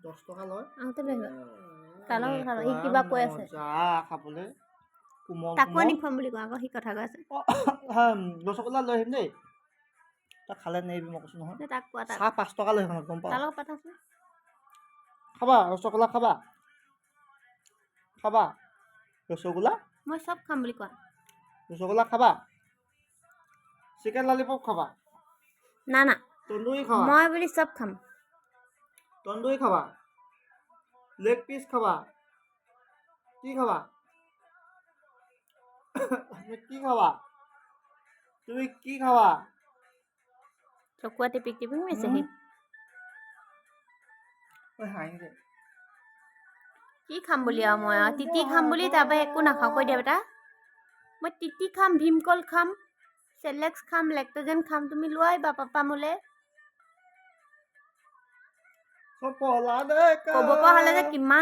10 টকা লয় আহোঁতে লৈ আহিবা তালৈ সি কিবা কৈ আছে যা খাবলৈ কোমল তাকো আনি খুৱাম বুলি কোৱা আকৌ সি কথা কৈ আছে ৰসগোল্লা লৈ আহিম দেই তই খালে নেৰিবি মই কৈছোঁ নহয় তাক কোৱা তাক চাহ 5 টকা লৈ আহিম গম পাওঁ তাৰ লগত পাতাচোন খাবা ৰসগোল্লা খাবা খাবা ৰসগোল্লা মই চব খাম বুলি কোৱা ৰসগোল্লা খাবা চিকেন ললিপপ খাবা না না তন্দুৰী খাবা মই বুলি চব খাম তন্দুৰী খাবা লেগ পিচ খাবা কি খাবা কি খাবা তুমি কি খাবা চকুৱা টিপিক টিপিক মাৰিছেহি হাঁহি কি খাম বুলি আৰু মই তিতি খাম বুলি তাৰপৰা একো নাখাওঁ কৈ দিয়া বেটা মই তিতি খাম ভীমকল খাম চেলেক্স খাম লেক্টজেন খাম তুমি লৈ আহিবা পাপা মোলৈ ক'ব পৰা হ'লে যে কিমান